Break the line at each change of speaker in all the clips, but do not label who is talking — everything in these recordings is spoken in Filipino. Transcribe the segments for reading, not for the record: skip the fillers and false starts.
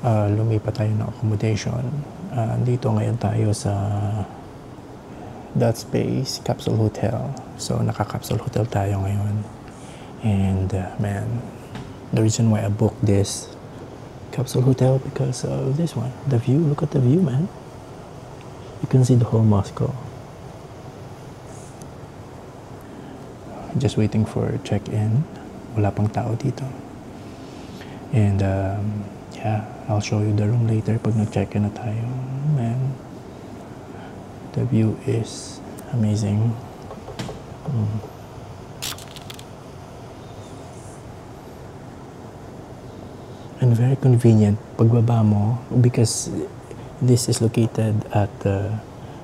lumipat tayo ng accommodation. Dito ngayon tayo sa That Space Capsule Hotel. So naka-capsule hotel tayo ngayon. And man, the reason why I booked this capsule hotel because of this one. The view, look at the view, man. You can see the whole Moscow. Just waiting for check-in. Wala pang tao dito. And yeah, I'll show you the room later pag nag-check-in na tayo. Man, the view is amazing. And very convenient pagbaba mo because this is located at the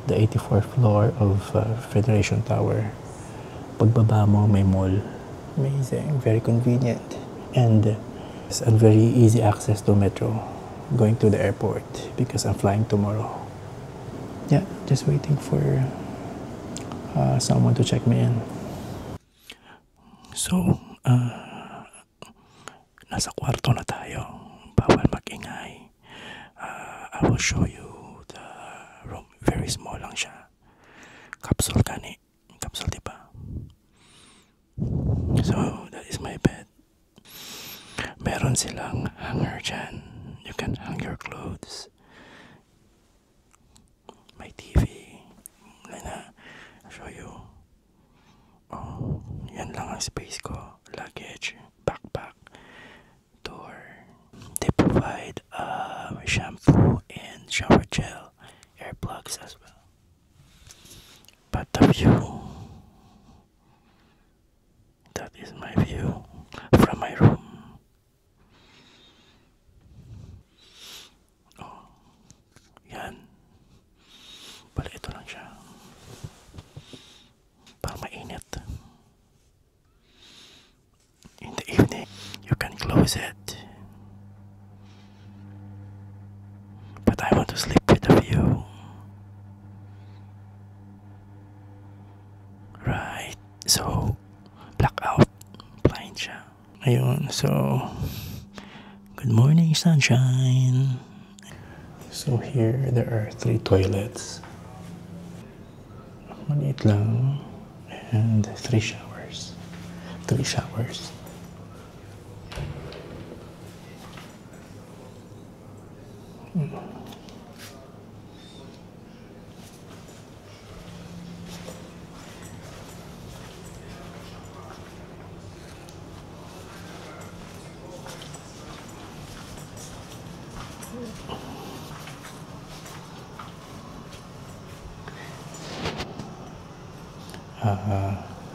84th floor of Federation Tower. Pagbaba mo may mall. Amazing, very convenient. And very easy access to metro going to the airport because I'm flying tomorrow. Yeah, just waiting for someone to check me in. So, nasa kwarto na tayo. Bawal magingay. I will show you the room. Very small lang siya. Capsule kani. Capsule, diba? So, that is my bed. Meron silang hanger dyan. You can hang your clothes. My TV. I'll show you. Oh, yan lang ang space ko. Luggage, backpack, door. They provide shampoo and shower gel, earplugs as well. But the view, that is my view from my room. Bali, ito lang siya. Parang mainit. In the evening, you can close it. But I want to sleep with the view. Right. So, blackout. Blind siya. Ayun. So, good morning, sunshine. So here, there are 3 toilets. Maliit lang. And 3 showers. 3 showers.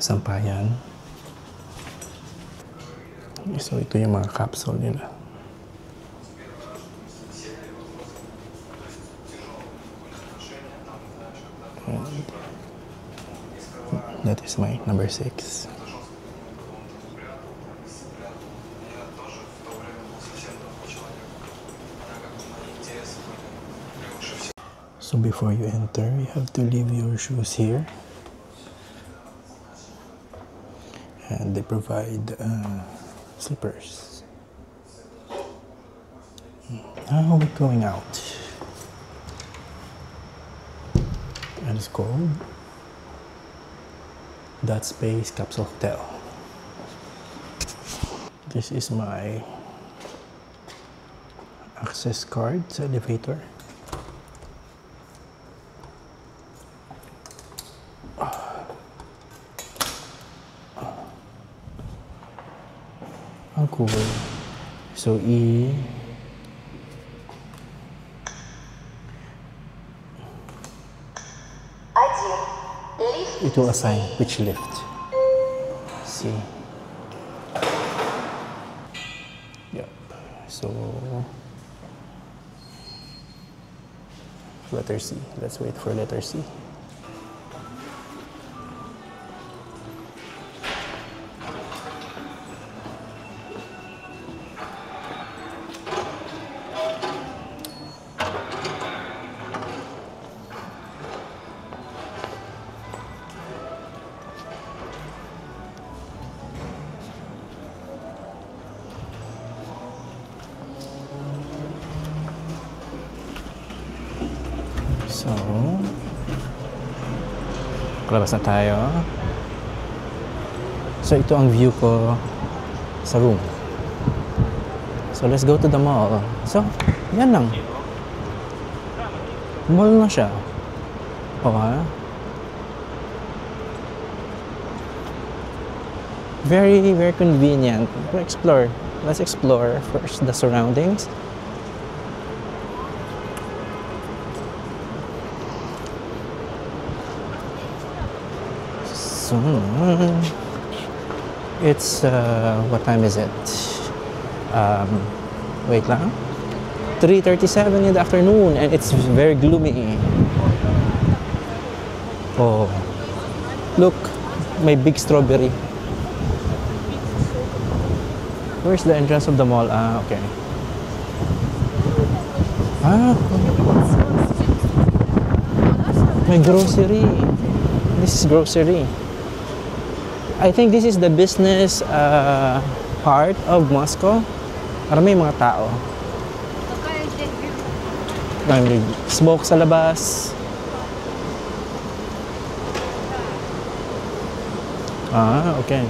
Sampayan. So ito yung mga capsule nila. And that is my number 6. So before you enter, you have to leave your shoes here. And they provide slippers. Now we're going out. And it's called That Space Capsule Hotel. This is my access card sa elevator. Ang cool. So it will assign which lift. See. Yep. So letter C. Let's wait for letter C. So, kalabas na tayo. So, ito ang view ko sa room. So, let's go to the mall. So, yan lang. Mall na siya. Okay. Very, very convenient. Explore. Let's explore first the surroundings. So, it's, what time is it? Wait lang. 3:37 in the afternoon and it's very gloomy. Oh, look, my big strawberry. Where's the entrance of the mall? Ah, okay. Ah, my grocery. This is grocery. I think this is the business part of Moscow. Marami mga tao. Smoke sa labas. Ah, okay.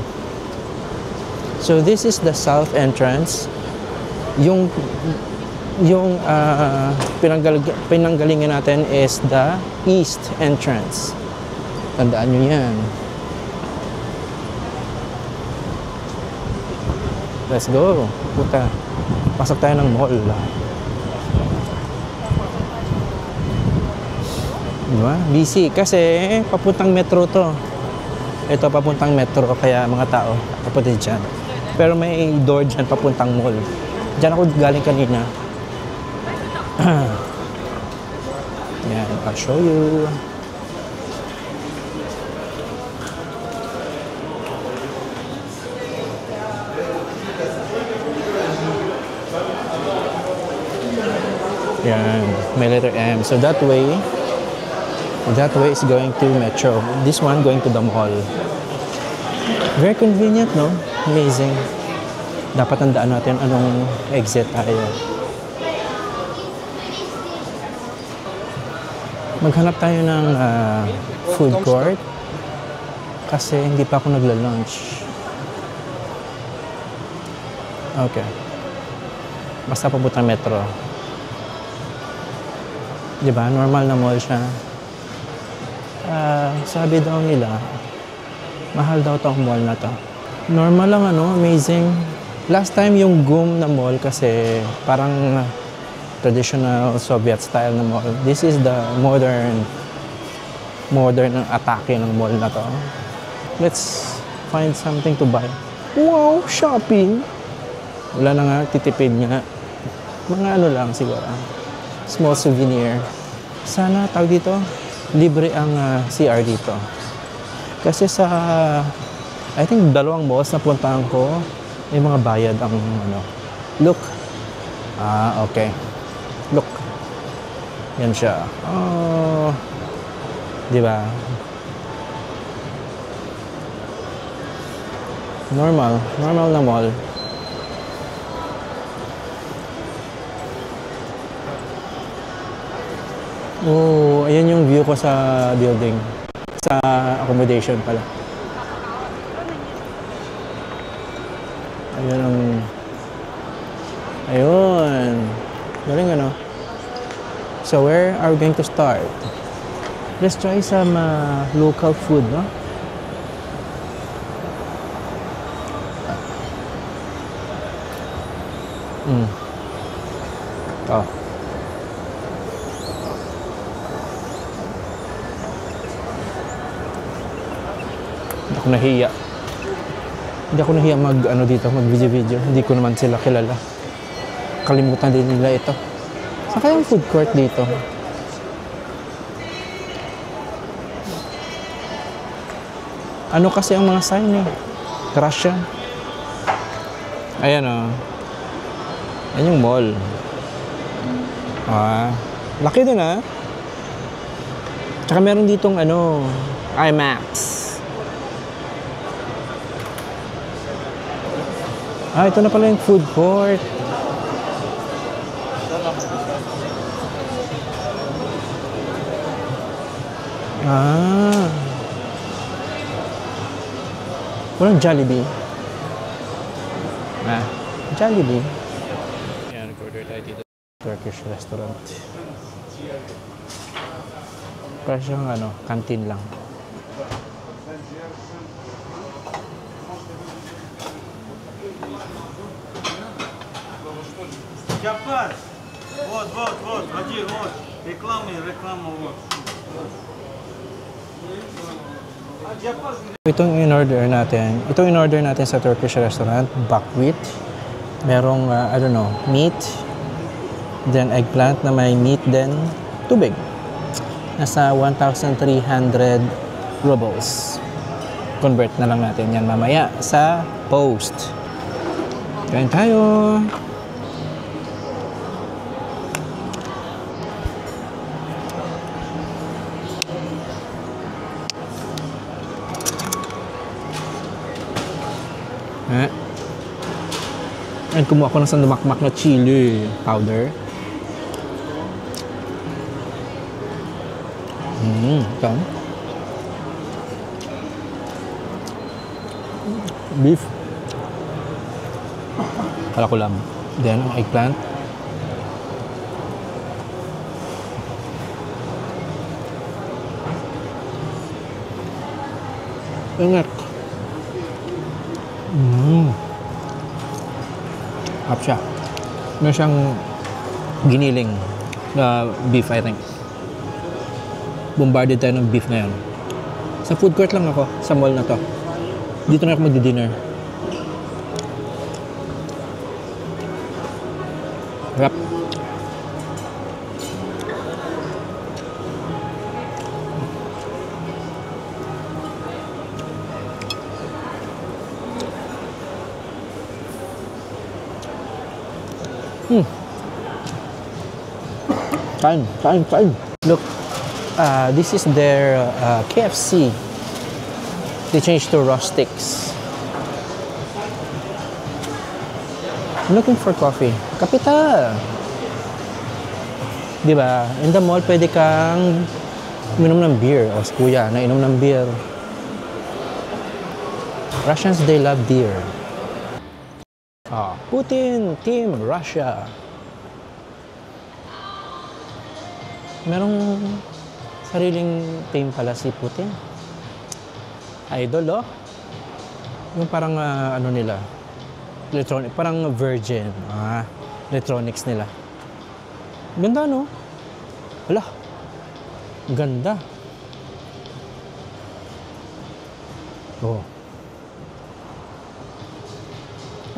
So this is the south entrance. Yung pinanggalingan natin is the east entrance. Tandaan nyo yan. Let's go. Puta. Pasok tayo ng mall. Diba? Busy. Kasi papuntang metro to. Ito papuntang metro. Kaya mga tao papunta dyan. Pero may door dyan papuntang mall. Dyan ako galing kanina. Yan. I'll show you. Yan, may letter M. So that way is going to metro. This one going to the mall. Very convenient, no? Amazing. Dapat tandaan natin anong exit tayo. Maghanap tayo ng food court kasi hindi pa ako nagla-lunch. Okay. Basta papunta metro. Diba? Normal na mall siya. Sabi daw nila, mahal daw tong mall na to. Normal lang ano, amazing. Last time yung GUM na mall kasi parang traditional Soviet style na mall. This is the modern atake ng mall na to. Let's find something to buy. Wow, shopping! Wala na nga, titipid nga. Mga ano lang siguro. Small souvenir. Sana, tawag dito, libre ang CR dito. Kasi sa, I think, dalawang malls na puntahan ko, may mga bayad ang, ano. Look. Ah, okay. Look. Yan siya. Oh. Diba? Normal. Normal na mall. Oh, ayan yung view ko sa building. Sa accommodation pala. Ayan ang... Ayun. Galing ano? So, where are we going to start? Let's try some local food, no? Oh. Hindi ako nahiya. Hindi ako nahiya mag video. Hindi ko naman sila kilala. Kalimutan din nila ito. Saan kaya yung food court dito? Ano kasi ang mga sign eh? Russia. Ayan o. Ayan yung mall. Laki din ah. Tsaka meron ditong IMAX. Ito na pala yung food court. Ah. Walang Jollibee. Ah, Jollibee. Yan, nag-order tayo dito. Turkish restaurant. Parang siyang canteen lang.
Cabbar. Вот. Один, вот. Реклама, вот.
Itong in-order natin sa Turkish restaurant, buckwheat. Merong, meat, then eggplant na may meat, then tubig. Nasa 1,300 rubles. Convert na lang natin yan mamaya sa post. Kain tayo! And kumuha ko ng sandumakmak na chili powder. Ito. Beef. Kala ko lang. Then, ang eggplant. Ingat. Hap siya. Meron siyang giniling na beef, I think. Bombarded tayo ng beef ngayon. Sa food court lang ako, sa mall na to. Dito na ako magdi-dinner. Rap. Kain. Look, this is their KFC. They changed to Rustics. I'm looking for coffee. Kapita! Diba? In the mall, pwede kang uminom ng beer. O, si kuya, nainom ng beer. Russians, they love beer. Putin, Team Russia. Merong sariling team pala si Putin. Idol, oh. Yung parang, nila, electronic, parang Virgin. Electronics nila. Ganda, no? Wala. Ganda. Oh.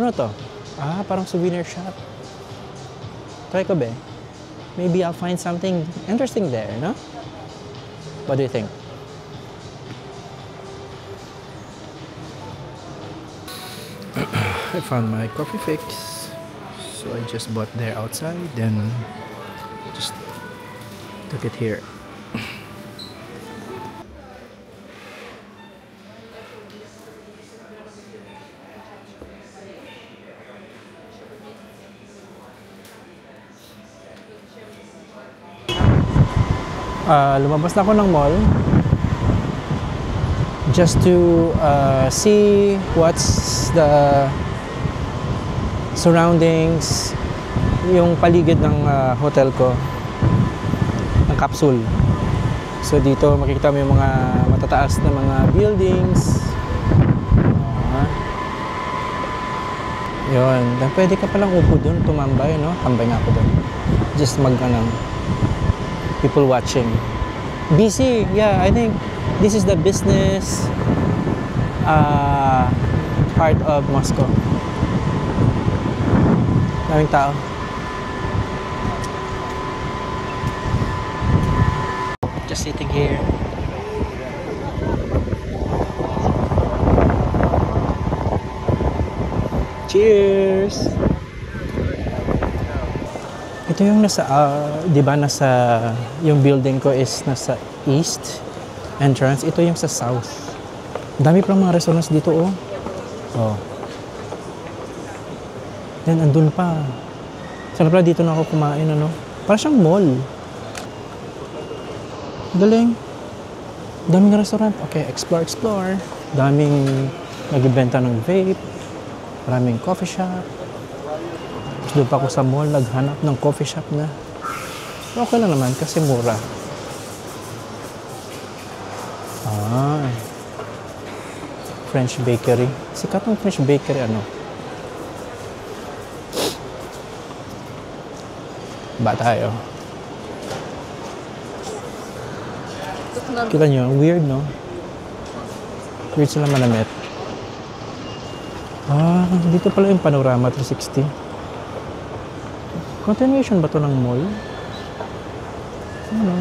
Ano to? Parang souvenir shop. Try ko ba? Maybe I'll find something interesting there, no? What do you think? I found my coffee fix. So I just bought there outside, then just took it here. Lumabas na ako ng mall just to see what's the surroundings, yung paligid ng hotel ko, ng capsule. So dito makikita mo yung mga matataas na mga buildings. Yun, dan pwede ka palang upo dun, tumambay, no? Tambay nga ako dun. Just people watching. Busy, yeah, I think this is the business part of Moscow. Daming tao. Just sitting here. Cheers! Ito yung nasa, di ba nasa, yung building ko is nasa east entrance. Ito yung sa south. Dami pa mga restaurants dito, oh. Oh. Then, andun pa. Sana pala dito na ako kumain, ano. Parang siyang mall. Galing. Daming restaurant. Okay, explore, explore. Daming nagbibenta ng vape. Maraming coffee shop. Tapos doon pa ako sa mall, naghanap ng coffee shop na. Okay lang naman kasi mura. Ah, French bakery. Sikat ng French bakery, ano? Ba tayo? Kita nyo, weird, no? Weird sila manamit. Ah, dito pala yung Panorama 360. Continuation ba to ng mall? Ano?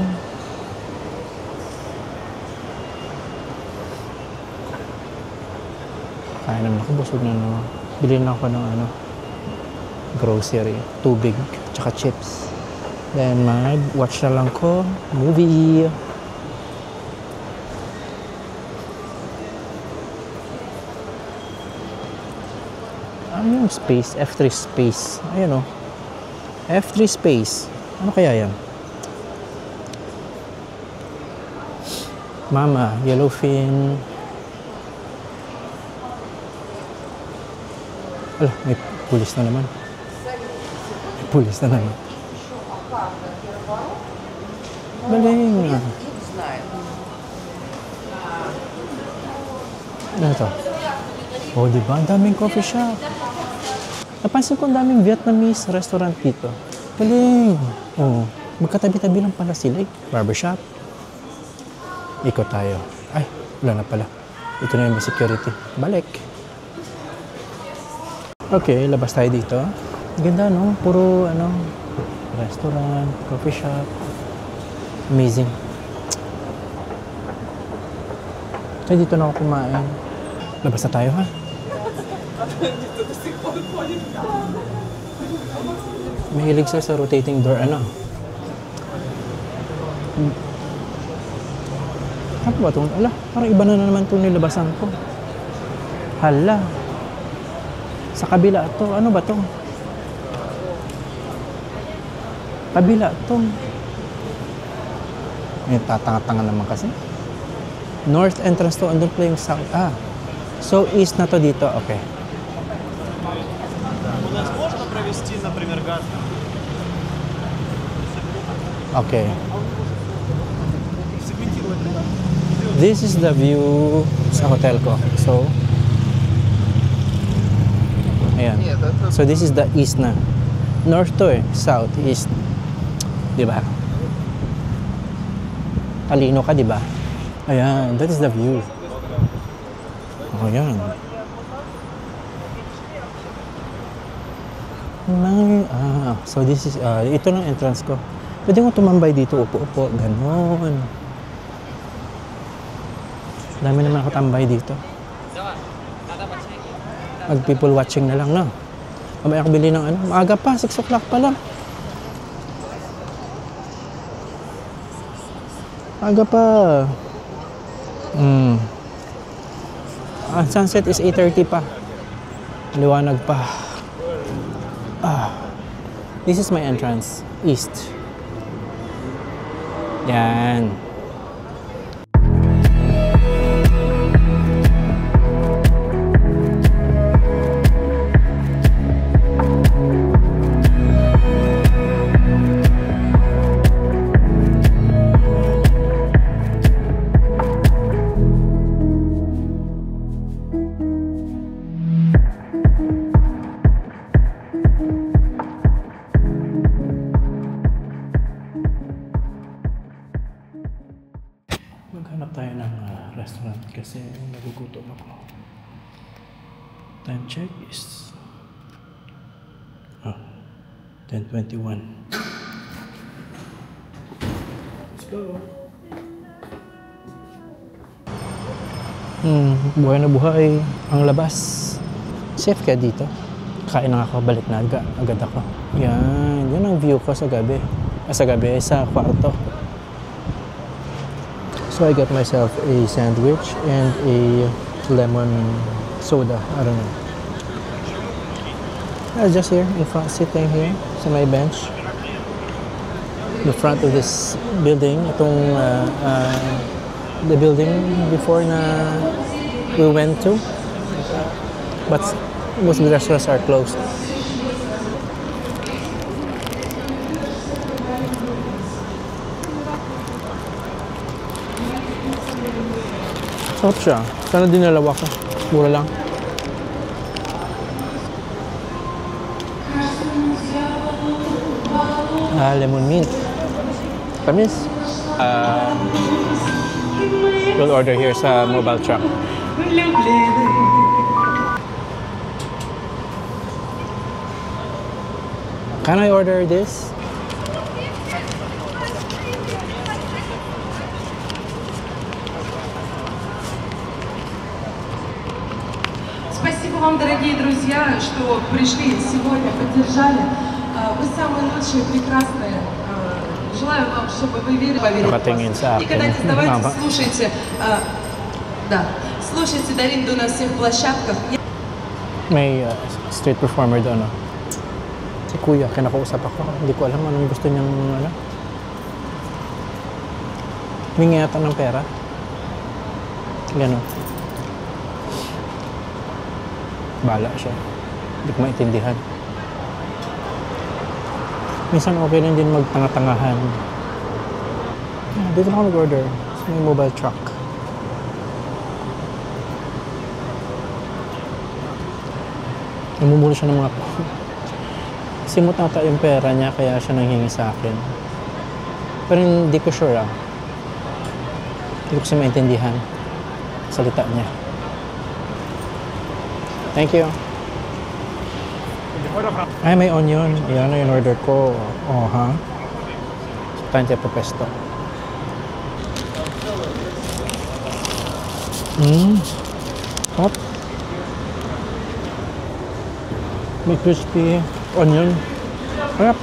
Kaya naman ako, busog na no. Bilhin na ako ng ano, grocery, tubig, tsaka chips. Then mag-watch na lang ko movie. Ano yung space? F3 space. Ayun o. F3 space. Ano kaya yan? Mama, yellowfin. Ala, may pulis na naman. May pulis na naman. Galing. Ano ito? Oh, diba? Ang daming coffee shop. Napansin ko ang daming Vietnamese restaurant dito. Galing. Oh, magkatabi-tabi lang pala sila. Barbershop. Ikot tayo. Ay, wala na pala. Ito na yung security. Balik. Okay, labas tayo dito. Ganda, no? Puro, ano, restaurant, coffee shop. Amazing. Kaya dito na ako kumain. Labas na tayo, ha? Mahilig sa rotating door, ano? Ano ba itong? Ala, parang iba na naman itong nilabasan ko. Hala. Sa kabila ito. Ano ba ito? Kabila ito. May tatanga-tanga naman kasi. North entrance to. Andun pala yung south. Ah. So, east na to dito. Okay. Okay. This is the view sa hotel ko. So, ayan. So, this is the east na. North to eh. South, east. Diba? Talino ka, diba? Ayan. That is the view. Oh, ayan. So this is, ito lang entrance ko. Pwede ko tumambay dito, upo-upo, ganon. Dami naman ako tambay dito. Mag people watching na lang, no? Mamaya ako bili ng ano, maaga pa, 6 o'clock pa lang. Maaga pa. Sunset is 8:30 pa. Liwanag pa. This is my entrance, east. Yan. Maghanap tayo ng restaurant kasi nagugutom ako. Time check is 10:21. Let's go. Buhay na buhay ang labas. Safe kaya dito. Kain na ako, balik na agad ako. Yan ang view ko sa gabi. Sa kwarto. So I got myself a sandwich and a lemon soda. I don't know. I was just here in front, sitting here sa my bench. The front of this building, itong the building before na we went to. But most of the restaurants are closed. Sarap siya. Sana dinalawa ko. Mura lang. Lemon mint. Tamis. We'll order here sa mobile truck. Can I order this?
Спасибо вам, дорогие друзья, что пришли сегодня, поддержали. Вы самые лучшие, прекрасные. Желаю вам, чтобы вы верили, поверили в вас. Никогда не сдавайтесь, слушайте. Да, слушайте Даринду на всех площадках.
May street performer doon, no? Si Kuya, kinakausap ako. Hindi ko alam anong gusto niyang, ano. Humingi yata ng pera. Ganon. Bala siya. Hindi ko maintindihan. Minsan okay lang din magtanga-tangahan. Dito na ako mag-order sa may mobile truck. Namumuli siya ng mga simot nata yung pera niya kaya siya nanghingi sa akin. Pero hindi ko sure ah. Hindi ko kasi maintindihan salita niya. Thank you. Ay, may onion. Yan na yung order ko. Oh, ha? Tante po pesto. Hop. May crispy onion. Harap.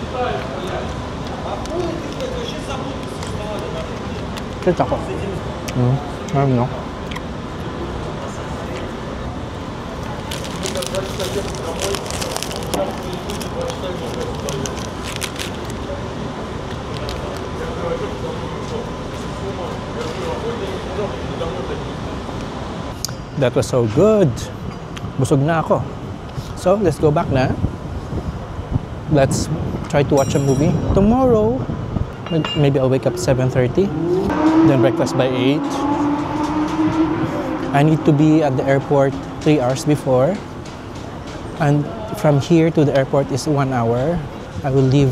Kita ko. Ano? That was so good. Busog na ako. So, let's go back na. Let's try to watch a movie. Tomorrow, maybe I'll wake up 7:30. Then breakfast by 8. I need to be at the airport 3 hours before. And from here to the airport is 1 hour. I will leave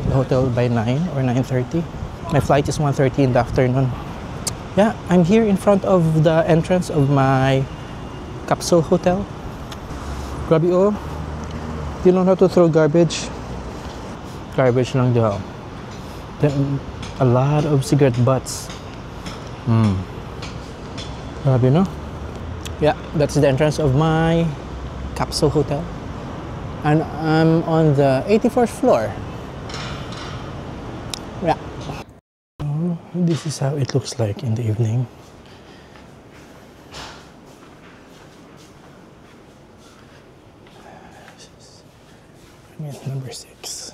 the hotel by 9 or 9:30. My flight is 1:30 in the afternoon. Yeah, I'm here in front of the entrance of my capsule hotel. Grabe oh. You don't have to throw garbage. Garbage lang daw. Then a lot of cigarette butts. Grabe no? Yeah, that's the entrance of my capsule hotel. And I'm on the 84th floor. Yeah. This is how it looks like in the evening. I'm at number 6.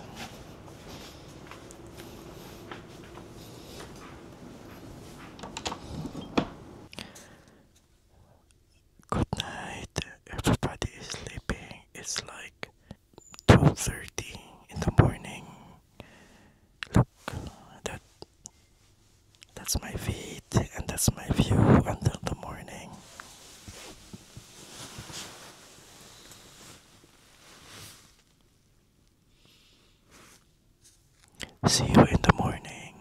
Good night. Everybody is sleeping. It's like 2:30 in the morning. Look, that's my feet and that's my view until the morning. See you in the morning.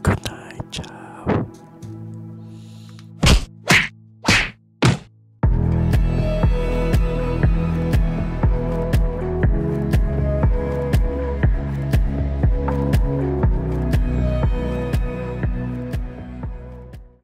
Good night, child.